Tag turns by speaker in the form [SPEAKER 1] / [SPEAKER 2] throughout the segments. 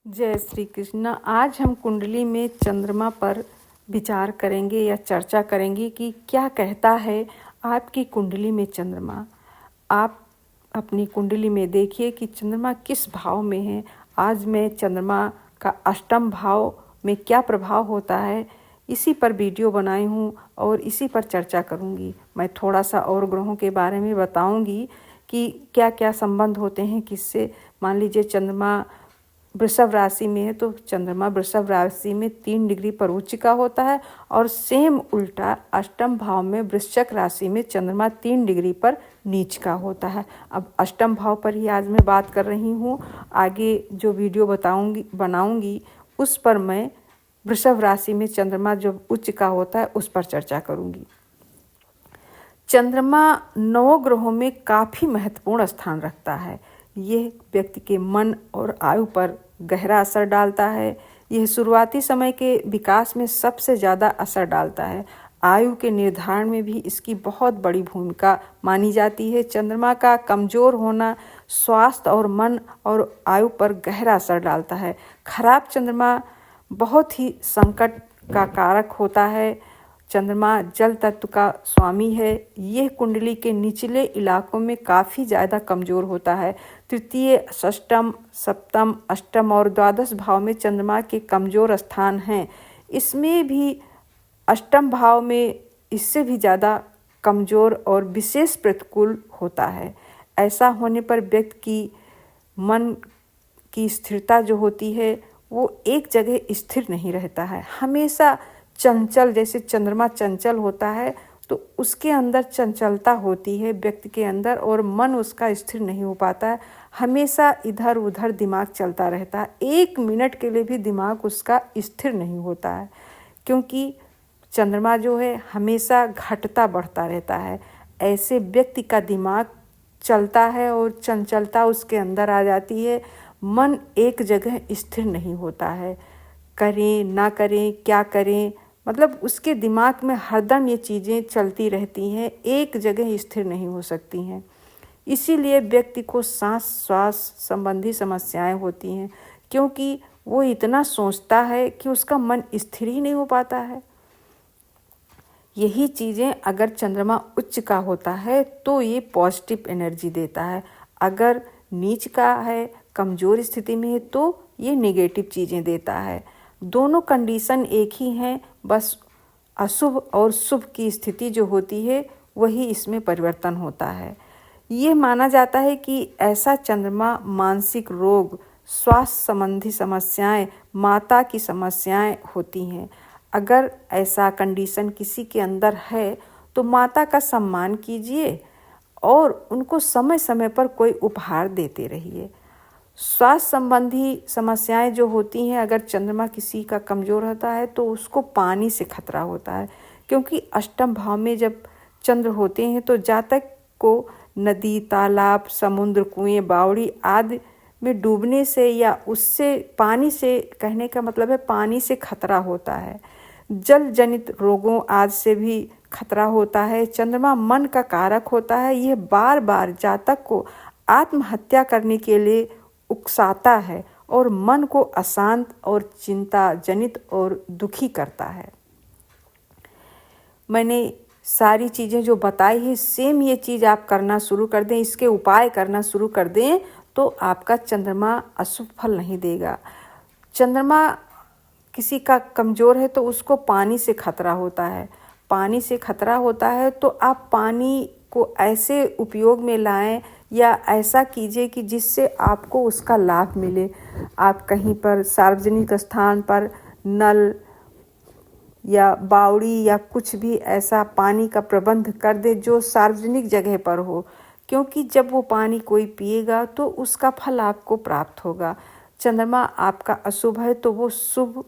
[SPEAKER 1] जय श्री कृष्ण। आज हम कुंडली में चंद्रमा पर विचार करेंगे या चर्चा करेंगे कि क्या कहता है आपकी कुंडली में चंद्रमा। आप अपनी कुंडली में देखिए कि चंद्रमा किस भाव में है। आज मैं चंद्रमा का अष्टम भाव में क्या प्रभाव होता है इसी पर वीडियो बनाई हूँ और इसी पर चर्चा करूँगी। मैं थोड़ा सा और ग्रहों के बारे में बताऊँगी कि क्या क्या संबंध होते हैं किससे। मान लीजिए चंद्रमा वृषभ राशि में है तो चंद्रमा वृषभ राशि में 3 डिग्री पर उच्च का होता है और सेम उल्टा अष्टम भाव में वृश्चिक राशि में चंद्रमा 3 डिग्री पर नीच का होता है। अब अष्टम भाव पर ही आज मैं बात कर रही हूँ। आगे जो वीडियो बनाऊंगी उस पर मैं वृषभ राशि में चंद्रमा जो उच्च का होता है उस पर चर्चा करूँगी। चंद्रमा 9 ग्रहों में काफ़ी महत्वपूर्ण स्थान रखता है। यह व्यक्ति के मन और आयु पर गहरा असर डालता है। यह शुरुआती समय के विकास में सबसे ज़्यादा असर डालता है। आयु के निर्धारण में भी इसकी बहुत बड़ी भूमिका मानी जाती है। चंद्रमा का कमज़ोर होना स्वास्थ्य और मन और आयु पर गहरा असर डालता है। खराब चंद्रमा बहुत ही संकट का कारक होता है। चंद्रमा जल तत्व का स्वामी है। यह कुंडली के निचले इलाकों में काफ़ी ज़्यादा कमज़ोर होता है। तृतीय, षष्टम, सप्तम, अष्टम और द्वादश भाव में चंद्रमा के कमज़ोर स्थान हैं। इसमें भी अष्टम भाव में इससे भी ज़्यादा कमज़ोर और विशेष प्रतिकूल होता है। ऐसा होने पर व्यक्ति की मन की स्थिरता जो होती है वो एक जगह स्थिर नहीं रहता है। हमेशा चंचल, जैसे चंद्रमा चंचल होता है तो उसके अंदर चंचलता होती है व्यक्ति के अंदर और मन उसका स्थिर नहीं हो पाता है। हमेशा इधर उधर दिमाग चलता रहता है। 1 मिनट के लिए भी दिमाग उसका स्थिर नहीं होता है, क्योंकि चंद्रमा जो है हमेशा घटता बढ़ता रहता है। ऐसे व्यक्ति का दिमाग चलता है और चंचलता उसके अंदर आ जाती है। मन एक जगह स्थिर नहीं होता है। करें ना करें, क्या करें, मतलब उसके दिमाग में हरदम ये चीज़ें चलती रहती हैं, एक जगह स्थिर नहीं हो सकती हैं। इसीलिए व्यक्ति को सांस श्वास संबंधी समस्याएं होती हैं, क्योंकि वो इतना सोचता है कि उसका मन स्थिर ही नहीं हो पाता है। यही चीज़ें अगर चंद्रमा उच्च का होता है तो ये पॉजिटिव एनर्जी देता है। अगर नीच का है, कमज़ोर स्थिति में है, तो ये नेगेटिव चीज़ें देता है। दोनों कंडीशन एक ही हैं, बस अशुभ और शुभ की स्थिति जो होती है वही इसमें परिवर्तन होता है। ये माना जाता है कि ऐसा चंद्रमा मानसिक रोग, स्वास्थ्य संबंधी समस्याएं, माता की समस्याएं होती हैं। अगर ऐसा कंडीशन किसी के अंदर है तो माता का सम्मान कीजिए और उनको समय समय पर कोई उपहार देते रहिए। स्वास्थ्य संबंधी समस्याएं जो होती हैं, अगर चंद्रमा किसी का कमज़ोर होता है तो उसको पानी से खतरा होता है, क्योंकि अष्टम भाव में जब चंद्र होते हैं तो जातक को नदी, तालाब, समुद्र, कुएं, बावड़ी आदि में डूबने से या उससे पानी से, कहने का मतलब है पानी से खतरा होता है। जल जनित रोगों आदि से भी खतरा होता है। चंद्रमा मन का कारक होता है। यह बार बार जातक को आत्महत्या करने के लिए उकसाता है और मन को अशांत और चिंता जनित और दुखी करता है। मैंने सारी चीज़ें जो बताई है सेम ये चीज़ आप करना शुरू कर दें, इसके उपाय करना शुरू कर दें तो आपका चंद्रमा अशुभ फल नहीं देगा। चंद्रमा किसी का कमज़ोर है तो उसको पानी से खतरा होता है। पानी से खतरा होता है तो आप पानी को ऐसे उपयोग में लाएं या ऐसा कीजिए कि जिससे आपको उसका लाभ मिले। आप कहीं पर सार्वजनिक स्थान पर नल या बावड़ी या कुछ भी ऐसा पानी का प्रबंध कर दे जो सार्वजनिक जगह पर हो, क्योंकि जब वो पानी कोई पिएगा तो उसका फल आपको प्राप्त होगा। चंद्रमा आपका अशुभ है तो वो शुभ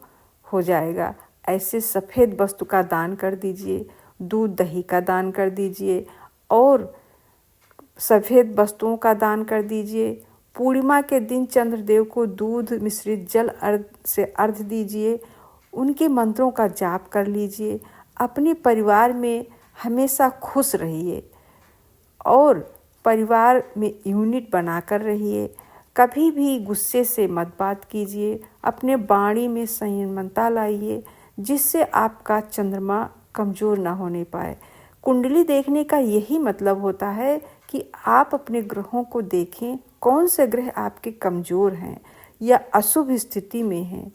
[SPEAKER 1] हो जाएगा। ऐसे सफ़ेद वस्तु का दान कर दीजिए, दूध दही का दान कर दीजिए और सफ़ेद वस्तुओं का दान कर दीजिए। पूर्णिमा के दिन चंद्रदेव को दूध मिश्रित जल से अर्घ्य दीजिए। उनके मंत्रों का जाप कर लीजिए। अपने परिवार में हमेशा खुश रहिए और परिवार में यूनिट बनाकर रहिए। कभी भी गुस्से से मत बात कीजिए। अपने वाणी में संयमता लाइए, जिससे आपका चंद्रमा कमज़ोर ना होने पाए। कुंडली देखने का यही मतलब होता है कि आप अपने ग्रहों को देखें, कौन से ग्रह आपके कमज़ोर हैं या अशुभ स्थिति में हैं।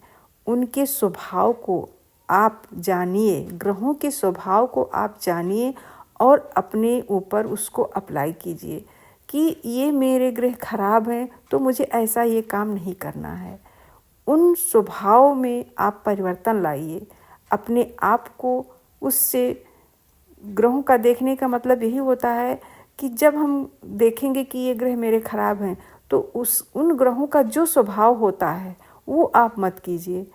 [SPEAKER 1] उनके स्वभाव को आप जानिए, ग्रहों के स्वभाव को आप जानिए और अपने ऊपर उसको अप्लाई कीजिए कि ये मेरे ग्रह खराब हैं तो मुझे ऐसा ये काम नहीं करना है। उन स्वभाव में आप परिवर्तन लाइए अपने आप को। उससे ग्रहों का देखने का मतलब यही होता है कि जब हम देखेंगे कि ये ग्रह मेरे खराब हैं तो उन ग्रहों का जो स्वभाव होता है वो आप मत कीजिए।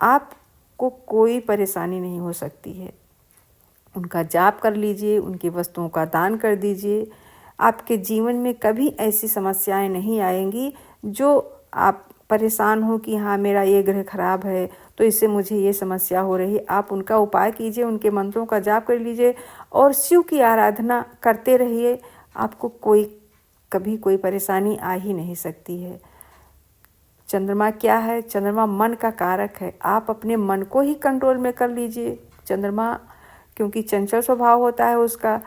[SPEAKER 1] आपको कोई परेशानी नहीं हो सकती है। उनका जाप कर लीजिए, उनकी वस्तुओं का दान कर दीजिए। आपके जीवन में कभी ऐसी समस्याएं नहीं आएंगी जो आप परेशान हो कि हाँ मेरा ये ग्रह खराब है तो इससे मुझे ये समस्या हो रही। आप उनका उपाय कीजिए, उनके मंत्रों का जाप कर लीजिए और शिव की आराधना करते रहिए। आपको कभी कोई परेशानी आ ही नहीं सकती है। चंद्रमा क्या है? चंद्रमा मन का कारक है। आप अपने मन को ही कंट्रोल में कर लीजिए। चंद्रमा क्योंकि चंचल स्वभाव होता है उसका,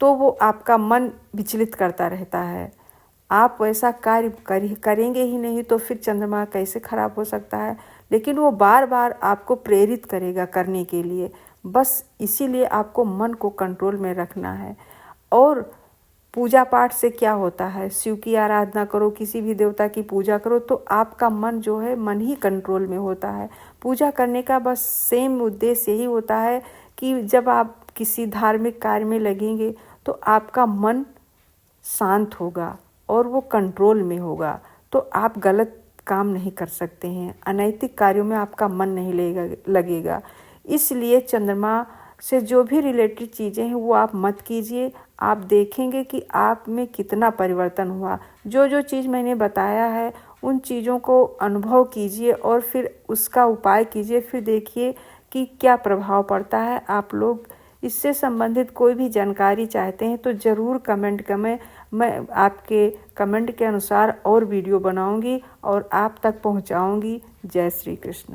[SPEAKER 1] तो वो आपका मन विचलित करता रहता है। आप वैसा कार्य करेंगे ही नहीं तो फिर चंद्रमा कैसे खराब हो सकता है। लेकिन वो बार बार आपको प्रेरित करेगा करने के लिए। बस इसीलिए आपको मन को कंट्रोल में रखना है। और पूजा पाठ से क्या होता है? शिव की आराधना करो, किसी भी देवता की पूजा करो तो आपका मन जो है मन ही कंट्रोल में होता है। पूजा करने का बस सेम उद्देश्य यही होता है कि जब आप किसी धार्मिक कार्य में लगेंगे तो आपका मन शांत होगा और वो कंट्रोल में होगा, तो आप गलत काम नहीं कर सकते हैं। अनैतिक कार्यों में आपका मन नहीं लगेगा। इसलिए चंद्रमा से जो भी रिलेटेड चीज़ें हैं वो आप मत कीजिए। आप देखेंगे कि आप में कितना परिवर्तन हुआ। जो जो चीज़ मैंने बताया है उन चीज़ों को अनुभव कीजिए और फिर उसका उपाय कीजिए। फिर देखिए कि क्या प्रभाव पड़ता है। आप लोग इससे संबंधित कोई भी जानकारी चाहते हैं तो ज़रूर कमेंट करें। मैं आपके कमेंट के अनुसार और वीडियो बनाऊंगी और आप तक पहुंचाऊंगी। जय श्री कृष्ण।